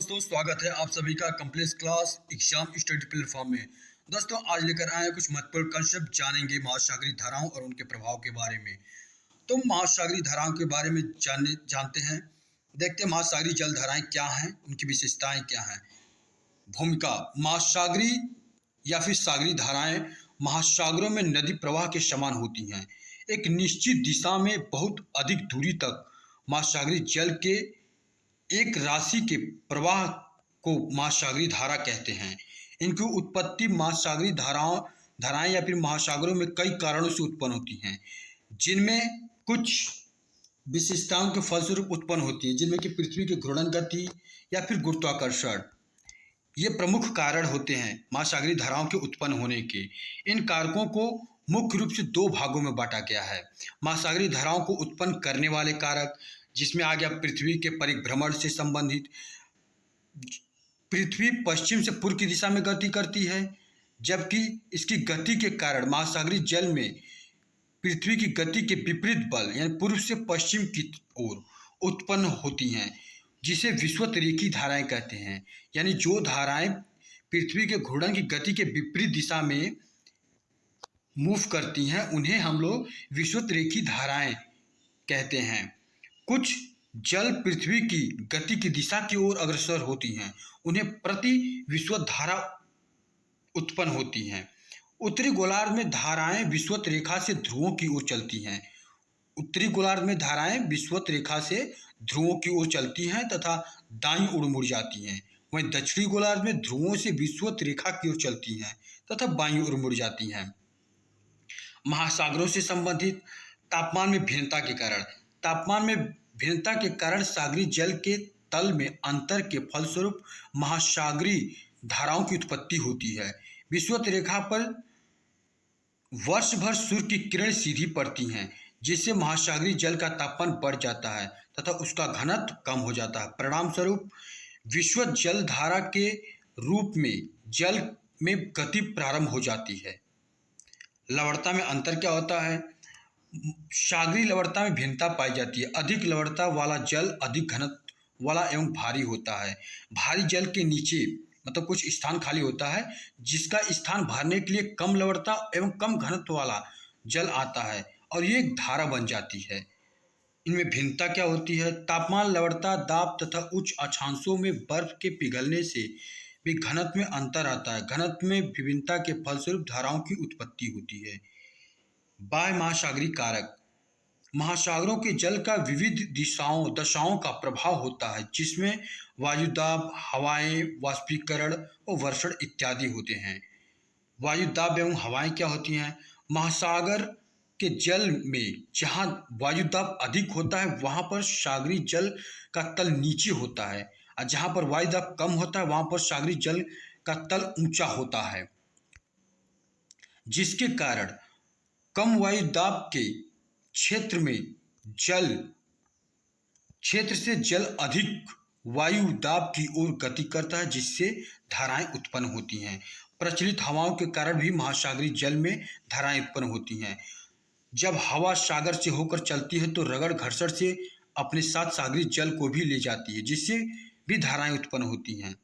दोस्तों स्वागत है आप सभी का complex class exam study platform में। दोस्तों आज लेकर आए कुछ महत्वपूर्ण कंसेप्ट जानेंगे महासागरीय धाराओं और उनके प्रभाव के बारे में। तो महासागरीय धाराओं के बारे में जानते हैं। देखते हैं महासागरीय जल धाराएं क्या हैं, उनकी विशेषताएं क्या हैं। भूमिका महासागरीय या फिर सागरीय धाराएं महासागरों में नदी प्रवाह के समान होती हैं। एक निश्चित दिशा में बहुत अधिक दूरी तक महासागरीय जल के एक राशि के प्रवाह को महासागरीय धारा कहते हैं। इनकी उत्पत्ति महासागरीय धाराएं या फिर महासागरों में कई कारणों से उत्पन्न होती हैं, जिनमें कुछ विशेषताओं के फलस्वरूप उत्पन्न होती हैं, जिनमें कि पृथ्वी की घूर्णन गति या फिर गुरुत्वाकर्षण, ये प्रमुख कारण होते हैं महासागरीय धाराओं के उत्पन्न होने के। इन कारकों को मुख्य रूप से दो भागों में बांटा गया है। महासागरीय धाराओं को उत्पन्न करने वाले कारक, जिसमें आ गया पृथ्वी के परिभ्रमण से संबंधित। पृथ्वी पश्चिम से पूर्व की दिशा में गति करती है, जबकि इसकी गति के कारण महासागरीय जल में पृथ्वी की गति के विपरीत बल यानी पूर्व से पश्चिम की ओर उत्पन्न होती हैं, जिसे विषुवतरेखीय धाराएं कहते हैं। यानी जो धाराएं पृथ्वी के घूर्णन की गति के विपरीत दिशा में मूव करती हैं, उन्हें हम लोग विषुवतरेखीय धाराएं कहते हैं। कुछ जल पृथ्वी की गति की दिशा की ओर अग्रसर होती हैं, उन्हें प्रति विषुवत धारा उत्पन्न होती हैं। उत्तरी गोलार्ध में धाराएं विषुवत रेखा से ध्रुवों की ओर चलती हैं। उत्तरी गोलार्ध में धाराएं विषुवत रेखा से ध्रुवों की ओर चलती हैं तथा दाईं ओर मुड़ जाती हैं। वहीं दक्षिणी गोलार्ध में ध्रुवों से विषुवत रेखा की ओर चलती हैं तथा बाईं ओर मुड़ जाती हैं। महासागरों से संबंधित तापमान में भिन्नता के कारण, तापमान में भिन्नता के कारण सागरीय जल के तल में अंतर के फलस्वरूप महासागरीय धाराओं की उत्पत्ति होती है। विषुवत रेखा पर वर्ष भर सूर्य की किरण सीधी पड़ती हैं, जिससे महासागरीय जल का तापमान बढ़ जाता है तथा उसका घनत्व कम हो जाता है। परिणाम स्वरूप विषुवत जल धारा के रूप में जल में गति प्रारंभ हो जाती है। लवणता में अंतर क्या होता है? सागरीय लवणता में भिन्नता पाई जाती है। अधिक लवणता वाला जल अधिक घनत्व वाला एवं भारी होता है। भारी जल के नीचे मतलब कुछ स्थान खाली होता है, जिसका स्थान भरने के लिए कम लवणता एवं कम घनत्व वाला जल आता है और ये एक धारा बन जाती है। इनमें भिन्नता क्या होती है? तापमान, लवणता, दाब तथा उच्च अक्षांशों में बर्फ के पिघलने से भी घनत्व में अंतर आता है। घनत्व में विभिन्नता के फलस्वरूप धाराओं की उत्पत्ति होती है। बाह्य महासागरीय कारक, महासागरों के जल का विविध दशाओं का प्रभाव होता है, जिसमें वायुदाब, हवाएं, वाष्पीकरण और वर्षण इत्यादि होते हैं। वायुदाब एवं हवाएं क्या होती हैं? महासागर के जल में जहाँ वायुदाब अधिक होता है वहाँ पर सागरीय जल का तल नीचे होता है, और जहाँ पर वायुदाब कम होता है वहाँ पर सागरीय जल का तल ऊंचा होता है, जिसके कारण कम वायुदाब के क्षेत्र से जल अधिक वायु दाब की ओर गति करता है, जिससे धाराएं उत्पन्न होती हैं। प्रचलित हवाओं के कारण भी महासागरीय जल में धाराएं उत्पन्न होती हैं। जब हवा सागर से होकर चलती है तो रगड़ घर्षण से अपने साथ सागरीय जल को भी ले जाती है, जिससे भी धाराएं उत्पन्न होती हैं।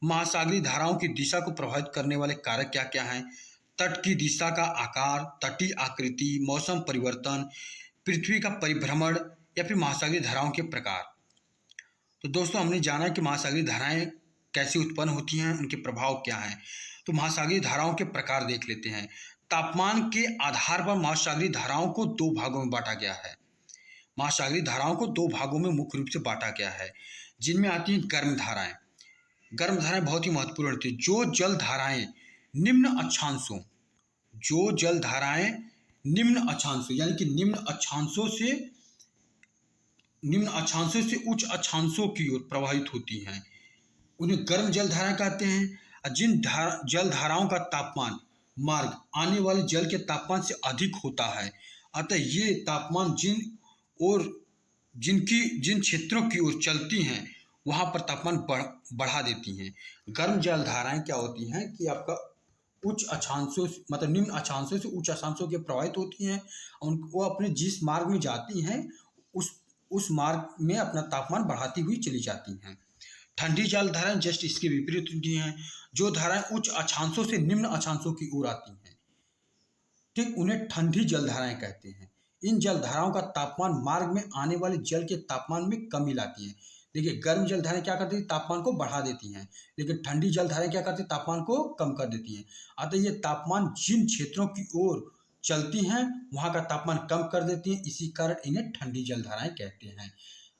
महासागरीय धाराओं की दिशा को प्रभावित करने वाले कारक क्या क्या हैं? तट की दिशा का आकार, तटीय आकृति, मौसम परिवर्तन, पृथ्वी का परिभ्रमण या फिर महासागरीय धाराओं के प्रकार। तो दोस्तों हमने जाना कि महासागरीय धाराएं कैसे उत्पन्न होती हैं, उनके प्रभाव क्या हैं। तो महासागरीय धाराओं के प्रकार देख लेते हैं। तापमान के आधार पर महासागरीय धाराओं को दो भागों में बांटा गया है। महासागरीय धाराओं को दो भागों में मुख्य रूप से बांटा गया है, जिनमें आती हैं गर्म धाराएं। गर्म धाराएं बहुत ही महत्वपूर्ण होती है। जो जल धाराएं निम्न अक्षांशों यानी कि निम्न अक्षांशों से उच्च अक्षांशों की ओर प्रवाहित होती हैं, उन्हें गर्म जल धाराएं कहते हैं। जिन जल धाराओं का तापमान मार्ग आने वाले जल के तापमान से अधिक होता है, अतः ये तापमान जिन क्षेत्रों की ओर चलती हैं वहाँ पर तापमान बढ़ा देती हैं। गर्म जल धाराएं क्या होती हैं कि आपका उच्च अक्षांशों मतलब निम्न अक्षांशों से उच्च अक्षांशों के प्रभावित होती हैं। वो अपने जिस मार्ग में जाती हैं उस मार्ग में अपना तापमान बढ़ाती हुई चली जाती हैं। ठंडी जल धाराएं जस्ट इसके विपरीत होती हैं। जो धाराएं उच्च अक्षांशों से निम्न अक्षांशों की ओर आती हैं, ठीक, उन्हें ठंडी जल धाराएं कहते हैं। इन जल धाराओं का तापमान मार्ग में आने वाले जल के तापमान में कमी लाती है। देखिए, गर्म जल धाराएं क्या करती है, तापमान को बढ़ा देती हैं, लेकिन ठंडी जल धाराएं क्या करती है, तापमान को कम कर देती हैं। अतः ये तापमान जिन क्षेत्रों की ओर चलती हैं वहां का तापमान कम कर देती हैं, इसी कारण इन्हें ठंडी जल धाराएं कहते हैं।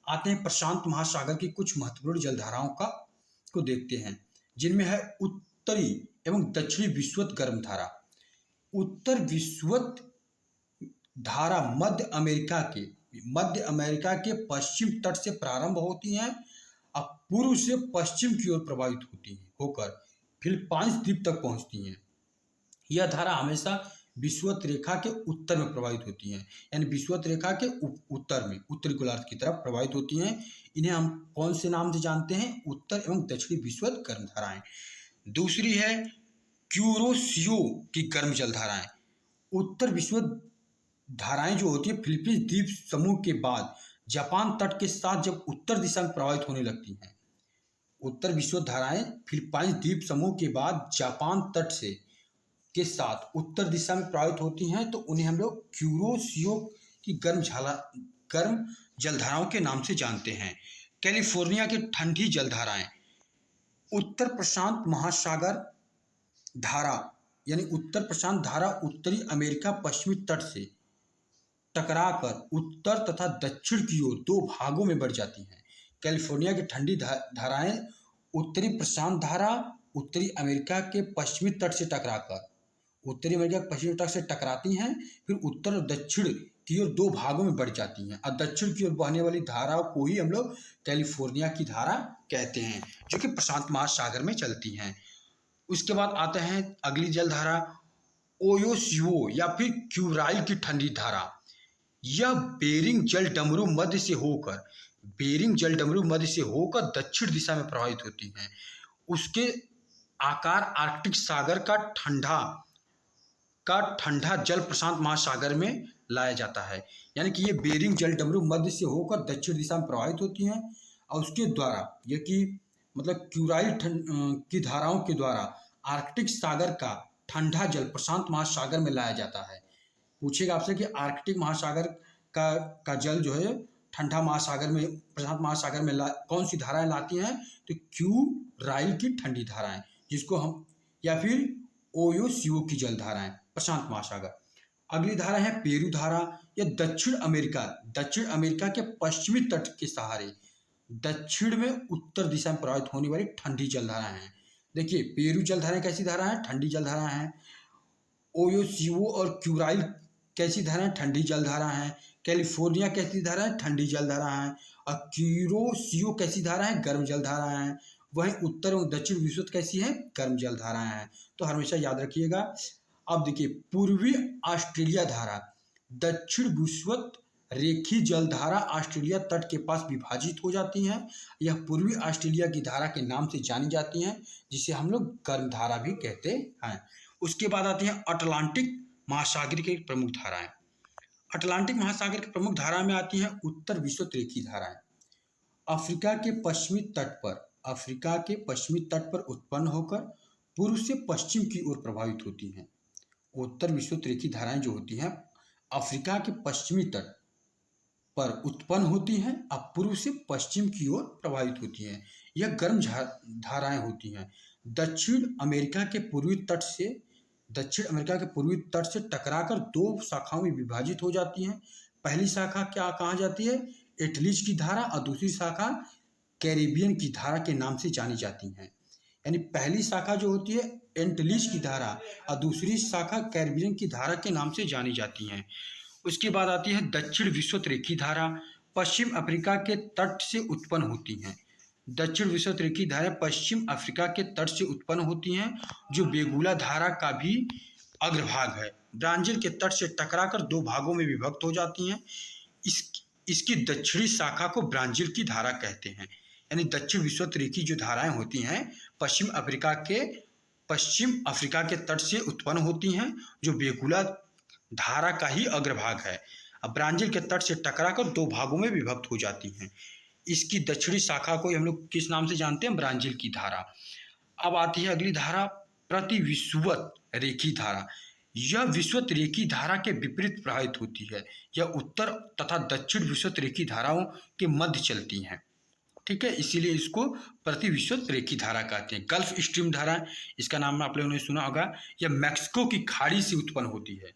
आते हैं प्रशांत महासागर की कुछ महत्वपूर्ण जलधाराओं को देखते हैं, जिनमें है उत्तरी एवं दक्षिणी विषुवत गर्म धारा। उत्तर विषुवत धारा मध्य अमेरिका के पश्चिम तट से प्रारंभ होती हैं और पूर्व से पश्चिम की ओर प्रवाहित होती हैं होकर फिलिपाइंस द्वीप तक पहुंचती हैं। यह धारा हमेशा विषुवत रेखा के उत्तर में प्रवाहित होती हैं, यानी विषुवत रेखा के उत्तर में, उत्तरी गोलार्ध की तरफ प्रवाहित होती हैं। इन्हें हम कौन से नाम से जानते हैं, उत्तर एवं दक्षिणी विषुवत गर्म धाराएं। दूसरी है क्यूरोसियो की गर्म जल धाराएं। उत्तर विषुवत धाराएं जो होती है फिलीपींस द्वीप समूह के बाद जापान तट के साथ जब उत्तर दिशा में प्रवाहित होने लगती हैं। उत्तर विषुवत धाराएं फिलीपाइंस द्वीप समूह के बाद जापान तट से के साथ उत्तर दिशा में प्रवाहित होती हैं, तो उन्हें हम लोग क्यूरोसियो की गर्म जलधाराओं के नाम से जानते हैं। कैलिफोर्निया की ठंडी जलधाराएं। उत्तर प्रशांत महासागर धारा यानी उत्तर प्रशांत धारा उत्तरी अमेरिका पश्चिमी तट से टकराकर उत्तर तथा दक्षिण की ओर दो भागों में बढ़ जाती हैं। कैलिफोर्निया की ठंडी धाराएं उत्तरी प्रशांत धारा उत्तरी अमेरिका के पश्चिमी तट से टकराकर उत्तरी अमेरिका के पश्चिमी तट से टकराती हैं, फिर उत्तर और दक्षिण की ओर दो भागों में बढ़ जाती हैं और दक्षिण की ओर बहने वाली धारा को ही हम लोग कैलिफोर्निया की धारा कहते हैं, जो कि प्रशांत महासागर में चलती हैं। उसके बाद आते हैं अगली जलधारा ओयोसियो या फिर क्यूराइल की ठंडी धारा। यह बेरिंग जल डमरू मध्य से होकर दक्षिण दिशा में प्रवाहित होती हैं। उसके आकार आर्कटिक सागर का ठंडा जल प्रशांत महासागर में लाया जाता है, यानी कि ये बेरिंग जल डमरू मध्य से होकर दक्षिण दिशा में प्रवाहित होती हैं और उसके द्वारा ये कि मतलब क्यूराइल की धाराओं के द्वारा आर्कटिक सागर का ठंडा जल प्रशांत महासागर में लाया जाता है। पूछेगा आपसे कि आर्कटिक महासागर का जल जो है ठंडा महासागर में प्रशांत महासागर में कौन सी धाराएं लाती हैं, तो क्यूराइल की ठंडी धाराएं, जिसको हम या फिर ओयोसियो की जल धाराएं प्रशांत महासागर। अगली धारा है पेरू धारा। यह दक्षिण अमेरिका के पश्चिमी तट के सहारे दक्षिण में उत्तर दिशा में प्रवाहित होने वाली ठंडी जलधारा हैं। देखिए, पेरू जलधाराएं कैसी धारा है, ठंडी जलधारा है। ओयोसियो और क्यूराइल कैसी धारा है, ठंडी जलधारा है। कैलिफोर्निया कैसी धारा है, ठंडी जलधारा है। और क्यूरोसियो कैसी धारा है, गर्म जलधारा है। वहीं उत्तर और दक्षिण विषुवत कैसी है, गर्म जलधाराएं हैं। तो हमेशा याद रखिएगा। अब देखिए, पूर्वी ऑस्ट्रेलिया धारा। दक्षिण विषुवत रेखी जलधारा ऑस्ट्रेलिया तट के पास विभाजित हो जाती हैं। यह पूर्वी ऑस्ट्रेलिया की धारा के नाम से जानी जाती हैं, जिसे हम लोग गर्म धारा भी कहते हैं। उसके बाद आती हैं अटलांटिक महासागर की प्रमुख धाराएं। अटलांटिक महासागर की प्रमुख धारा में आती हैं उत्तर विषुवत रेखी धाराएं। अफ्रीका के पश्चिमी तट पर उत्पन्न होकर पूर्व से पश्चिम की ओर प्रवाहित होती हैं। उत्तर विषुवत रेखी धाराएं जो होती हैं अफ्रीका के पश्चिमी तट पर उत्पन्न होती हैं और पूर्व से पश्चिम की ओर प्रवाहित होती हैं। यह गर्म धाराएं होती हैं। दक्षिण अमेरिका के पूर्वी तट से टकराकर दो शाखाओं में विभाजित हो जाती हैं। पहली शाखा क्या कहा जाती है, एटलीज की धारा, और दूसरी शाखा कैरिबियन की धारा के नाम से जानी जाती हैं। यानी पहली शाखा जो होती है एंटलीज की धारा और दूसरी शाखा कैरिबियन की धारा के नाम से जानी जाती हैं। उसके बाद आती है दक्षिण विषुवत रेखी धारा। पश्चिम अफ्रीका के तट से उत्पन्न होती हैं। दक्षिण विषुवत रेखी धारा पश्चिम अफ्रीका के तट से उत्पन्न होती हैं, जो बेगुला धारा का भी अग्रभाग है। ब्राजील के तट से टकराकर दो भागों में विभक्त हो जाती हैं। इसकी दक्षिणी शाखा को ब्राजील की धारा कहते हैं। यानी दक्षिण विषुवत रेखी जो धाराएं होती हैं पश्चिम अफ्रीका के तट से उत्पन्न होती हैं, जो बेगुला धारा का ही अग्रभाग है। अब ब्राजील के तट से टकराकर दो भागों में विभक्त हो जाती हैं। इसकी दक्षिणी शाखा को हम लोग किस नाम से जानते हैं? ब्राज़ील की धारा। अब आती है अगली धारा, प्रतिविषुवत रेखी धारा। यह विषुवत रेखी धारा के विपरीत प्रवाहित होती है। यह उत्तर तथा दक्षिण विषुवत रेखी धाराओं के मध्य चलती हैं। ठीक है, इसीलिए इसको प्रतिविषुवत रेखी धारा कहते हैं। गल्फ स्ट्रीम धारा, इसका नाम आप लोगों ने सुना होगा। यह मैक्सिको की खाड़ी से उत्पन्न होती है।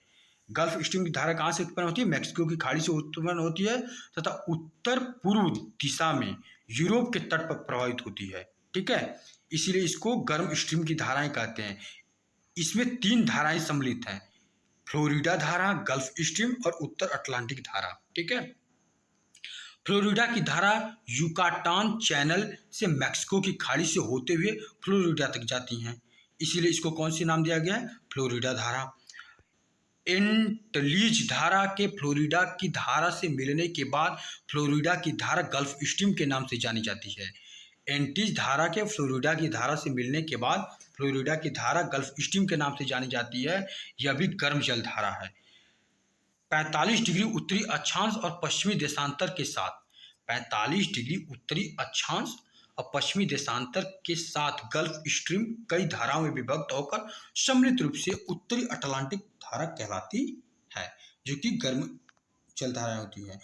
गल्फ स्ट्रीम की धारा कहाँ से उत्पन्न होती है? मैक्सिको की खाड़ी से उत्पन्न होती है तथा उत्तर पूर्व दिशा में यूरोप के तट पर प्रवाहित होती है। ठीक है, इसीलिए इसको गर्म स्ट्रीम की धाराएं कहते हैं। इसमें 3 धाराएं सम्मिलित हैं, फ्लोरिडा धारा, गल्फ स्ट्रीम और उत्तर अटलांटिक धारा। ठीक है, फ्लोरिडा की धारा युकाटान चैनल से मैक्सिको की खाड़ी से होते हुए फ्लोरिडा तक जाती हैं, इसीलिए इसको कौन सी नाम दिया गया है? फ्लोरिडा धारा। एंटलीज धारा के फ्लोरिडा की धारा से मिलने के बाद फ्लोरिडा की धारा गल्फ स्ट्रीम के नाम से जानी जाती है। एंटीज धारा के फ्लोरिडा की धारा से मिलने के बाद फ्लोरिडा की धारा गल्फ स्ट्रीम के नाम से जानी जाती है। यह भी गर्म जल धारा है। 45 डिग्री उत्तरी अक्षांश और पश्चिमी देशांतर के साथ 45 डिग्री उत्तरी अक्षांश और पश्चिमी देशांतर के साथ गल्फ स्ट्रीम कई धाराओं में विभक्त होकर सम्मिलित रूप से उत्तरी अटलांटिक धारा कहलाती है, जो कि गर्म जल धारा होती है।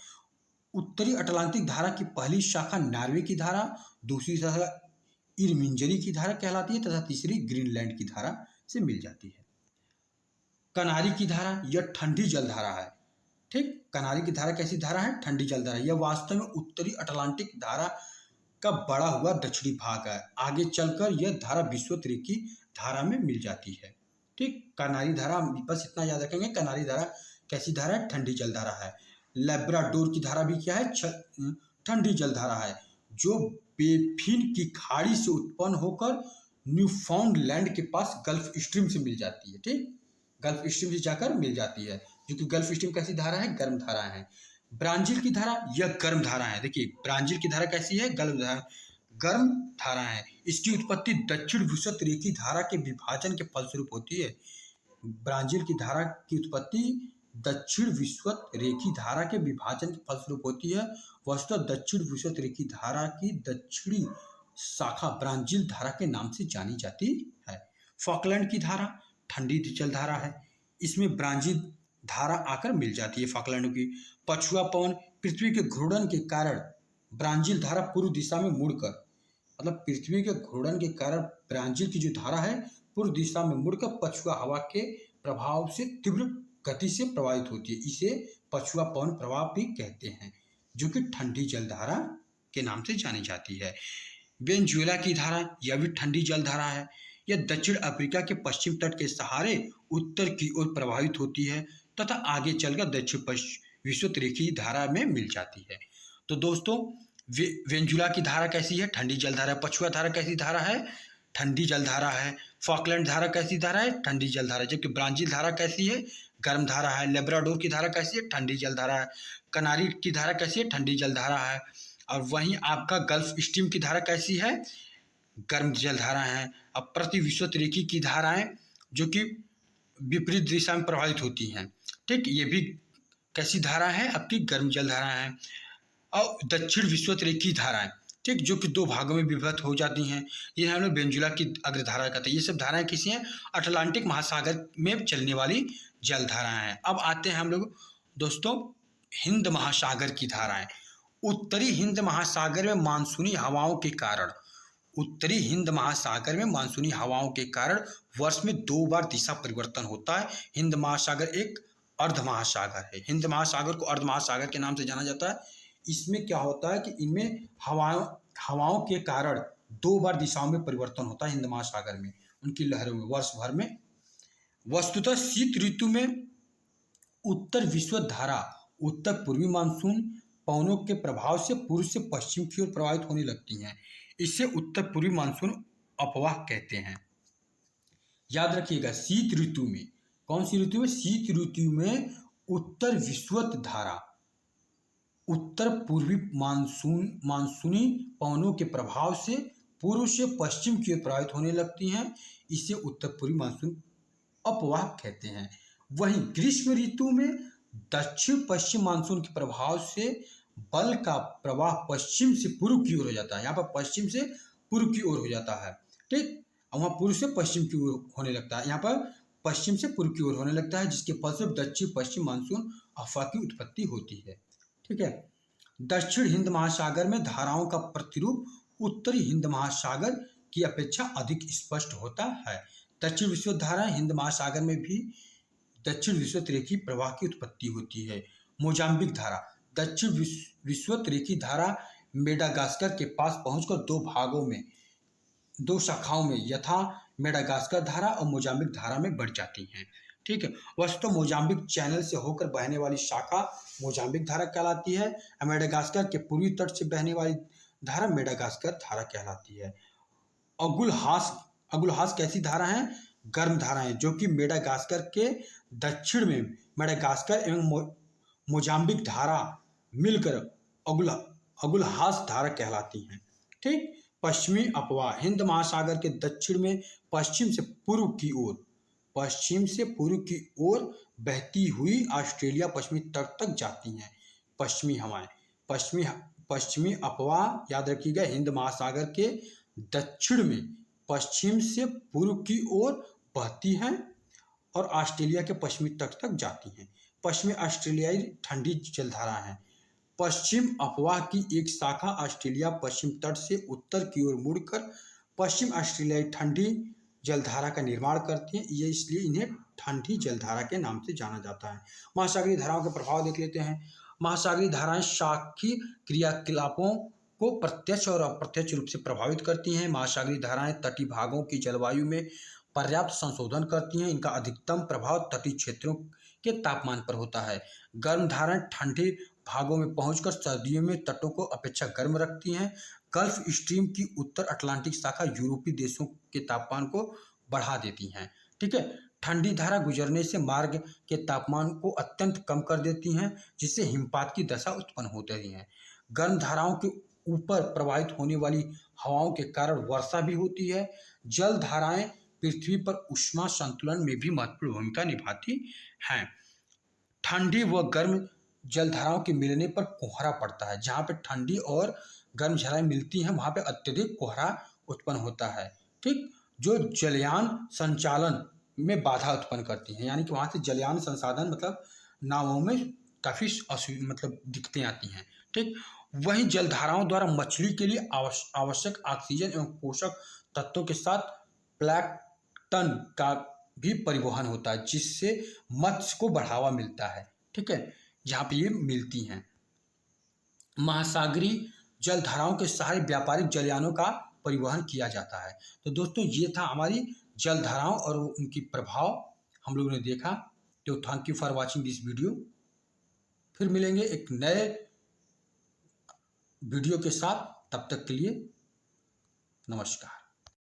उत्तरी अटलांटिक धारा की पहली शाखा नॉर्वे की धारा, दूसरी शाखा इरमिंजरी की धारा कहलाती है तथा तीसरी ग्रीनलैंड की धारा से मिल जाती है। कनारी की धारा, यह ठंडी जल धारा है। ठीक, कनारी की धारा कैसी धारा है? ठंडी जल धारा। यह वास्तव में उत्तरी अटलांटिक धारा का बड़ा हुआ दक्षिणी भाग है। आगे चलकर यह धारा विषुवत रेखी धारा में मिल जाती है। ठीक, कनारी धारा बस इतना याद रखेंगे। कनारी धारा कैसी धारा है? ठंडी जल धारा है। लेब्राडोर की धारा भी क्या है? ठंडी जल धारा है, जो बेफिन की खाड़ी से उत्पन्न होकर न्यूफाउंडलैंड के पास गल्फ स्ट्रीम से मिल जाती है। ठीक, गल्फ स्ट्रीम से जाकर मिल जाती है, जो कि गल्फ स्ट्रीम कैसी धारा है? गर्म धारा है। ब्राज़ील की धारा, यह गर्म धारा है। देखिए, ब्राज़ील की धारा कैसी है? गर्म धारा है। इसकी उत्पत्ति दक्षिण विषुवत रेखी धारा के विभाजन के फलस्वरूप होती है। ब्राज़ील की धारा की उत्पत्ति दक्षिण विषुवत रेखी धारा के विभाजन के फलस्वरूप होती है। वस्तुतः दक्षिण विषुवत रेखी धारा की दक्षिणी शाखा ब्राज़ील धारा के नाम से जानी जाती है। फॉकलैंड की धारा ठंडी जल धारा है। इसमें ब्राज़ील धारा आकर मिल जाती है। फॉकलैंड की पछुआ पवन पृथ्वी के घूर्णन के कारण ब्राज़ील धारा पूर्व दिशा में मुड़कर, मतलब पृथ्वी के घूर्णन के कारण ब्राज़ील की जो धारा है पूर्व दिशा में मुड़कर पछुआ हवा के प्रभाव से तीव्र गति से प्रवाहित होती है। इसे पछुआ पवन प्रभाव भी कहते हैं, जो कि ठंडी जल धारा के नाम से जानी जाती है। वेनेजुएला की धारा, यह भी ठंडी जल धारा है। यह दक्षिण अफ्रीका के पश्चिम तट के सहारे उत्तर की ओर प्रवाहित होती है तथा आगे चलकर दक्षिण विषुवत रेखी धारा में मिल जाती है। तो दोस्तों, वेनेजुएला की धारा कैसी है? ठंडी जल धारा। पछुआ धारा कैसी धारा है? ठंडी जल धारा है। फॉकलैंड धारा कैसी धारा है? ठंडी जल धारा। जबकि ब्राज़ील धारा कैसी है? गर्म धारा है। लेब्राडोर की धारा कैसी है? ठंडी जल धारा है। कनारी की धारा कैसी है? ठंडी जल धारा है। और वहीं आपका गल्फ स्ट्रीम की धारा कैसी है? गर्म जल धारा है। अब प्रतिविषुवत रेखी की धाराएं जो कि विपरीत दिशा में प्रवाहित होती हैं। ठीक, ये भी कैसी धारा है? आपकी गर्म जल धारा है। और दक्षिण विषुवत रेखी धाराएं, ठीक, जो कि 2 भागों में विभक्त हो जाती हैं, ये हम लोग वेनेजुएला की अग्रधारा कहते हैं। ये सब धाराएं किसी हैं? अटलांटिक महासागर में चलने वाली जल धाराएं हैं। अब आते हैं हम लोग दोस्तों हिंद महासागर की धाराएं। उत्तरी हिंद महासागर में मानसूनी हवाओं के कारण वर्ष में 2 बार दिशा परिवर्तन होता है। हिंद महासागर एक अर्ध महासागर है। हिंद महासागर को अर्ध महासागर के नाम से जाना जाता है। इसमें क्या होता है कि इनमें हवाओं के कारण 2 बार दिशाओं में परिवर्तन होता है हिंद महासागर में, उनकी लहरों में, वर्ष भर में। वस्तुतः शीत ऋतु में उत्तर विषुवत धारा उत्तर पूर्वी मानसून पवनों के प्रभाव से पूर्व से पश्चिम की ओर प्रवाहित होने लगती हैं। इसे उत्तर पूर्वी मानसून अपवाह कहते हैं। याद रखिएगा, शीत ऋतु में, कौन सी ऋतु में? शीत ऋतु में उत्तर विषुवत धारा उत्तर पूर्वी मानसूनी पवनों के प्रभाव से पूर्व से पश्चिम की ओर प्रवाहित होने लगती हैं। इसे उत्तर पूर्वी मानसून अपवाह कहते हैं। वहीं ग्रीष्म ऋतु में दक्षिण पश्चिम मानसून के प्रभाव से बल का प्रवाह पश्चिम से पूर्व की ओर हो जाता है। यहाँ पर पश्चिम से पूर्व की ओर हो जाता है, ठीक। और वहाँ पूर्व से पश्चिम की ओर होने लगता है, यहाँ पर पश्चिम से पूर्व की ओर होने लगता है, जिसके फलस्वरूप दक्षिण पश्चिम मानसून अफवाह की उत्पत्ति होती है, ठीक है। दक्षिण हिंद महासागर में धाराओं का प्रतिरूप उत्तरी हिंद महासागर की अपेक्षा अधिक स्पष्ट होता है। दक्षिण विश्व धाराएं हिंद महासागर में भी दक्षिण विश्वतरेखी प्रवाह की उत्पत्ति होती है। मोजाम्बिक धारा, दक्षिण विश्वतरेखी धारा मेडागास्कर के पास पहुंचकर दो शाखाओं में यथा मेडागास्कर धारा और मोजाम्बिक धारा में बढ़ जाती हैं, ठीक है। वस्तुतः मोजाम्बिक चैनल से होकर बहने वाली शाखा मोजाम्बिक धारा कहलाती है। मेडागास्कर के पूर्वी तट से बहने वाली धारा मेडागास्कर धारा कहलाती है। अगुलहास कैसी धारा है? गर्म धारा है, जो कि मेडागास्कर के दक्षिण में मेडागास्कर एवं मोजाम्बिक धारा मिलकर अगुलहास धारा कहलाती हैं, ठीक। पश्चिमी अपवाह हिंद महासागर के दक्षिण में पश्चिम से पूर्व की ओर बहती हुई ऑस्ट्रेलिया पश्चिमी तट तक जाती हैं। पश्चिमी हवाएं, पश्चिमी अपवाह याद रखिएगा, हिंद महासागर के दक्षिण में पश्चिम से पूर्व की ओर बहती हैं और ऑस्ट्रेलिया के पश्चिमी तट तक जाती हैं। पश्चिमी ऑस्ट्रेलियाई ठंडी जलधारा है। पश्चिम अपवाह की एक शाखा ऑस्ट्रेलिया पश्चिम तट से उत्तर की ओर मुड़कर पश्चिम ऑस्ट्रेलियाई ठंडी जलधारा का निर्माण करती हैं। ये इसलिए इन्हें ठंडी जलधारा के नाम से जाना जाता है। महासागरीय धाराओं के प्रभाव देख लेते हैं। महासागरीय धाराएं शाखीय क्रियाकलापों को प्रत्यक्ष और अप्रत्यक्ष रूप से प्रभावित करती हैं। महासागरीय धाराएं तटीय भागों की जलवायु में पर्याप्त संशोधन करती हैं। इनका अधिकतम प्रभाव तटीय क्षेत्रों के तापमान पर होता है। गर्म धाराएं ठंडे भागों में पहुंचकर सर्दियों में तटों को अपेक्षा गर्म रखती हैं। गल्फ स्ट्रीम की उत्तर अटलांटिक शाखा यूरोपीय देशों के तापमान को बढ़ा देती हैं, ठीक है। ठंडी धारा गुजरने से मार्ग के तापमान को अत्यंत कम कर देती हैं, जिससे हिमपात की दशा उत्पन्न होती है। गर्म धाराओं के ऊपर प्रवाहित होने वाली हवाओं के कारण वर्षा भी होती है। जल धाराएं पृथ्वी पर ऊष्मा संतुलन में भी महत्वपूर्ण भूमिका निभाती हैं। ठंडी व गर्म जलधाराओं के मिलने पर कोहरा पड़ता है। जहाँ पे ठंडी और गर्म धाराएं मिलती हैं वहाँ पे अत्यधिक कोहरा उत्पन्न होता है, ठीक, जो जलयान संचालन में बाधा उत्पन्न करती हैं। यानी कि वहाँ से जलयान संसाधन मतलब नावों में काफ़ी दिक्कतें आती हैं, ठीक। वहीं जलधाराओं द्वारा मछली के लिए आवश्यक ऑक्सीजन एवं पोषक तत्वों के साथ प्लैंकटन का भी परिवहन होता है, जिससे मत्स्य को बढ़ावा मिलता है, ठीक है, जहाँ पे ये मिलती हैं। महासागरीय जलधाराओं के सहारे व्यापारिक जलयानों का परिवहन किया जाता है। तो दोस्तों ये था हमारी जलधाराओं और उनकी प्रभाव हम लोगों ने देखा। तो thank you for watching this video. फिर मिलेंगे एक नए वीडियो के साथ, तब तक के लिए नमस्कार।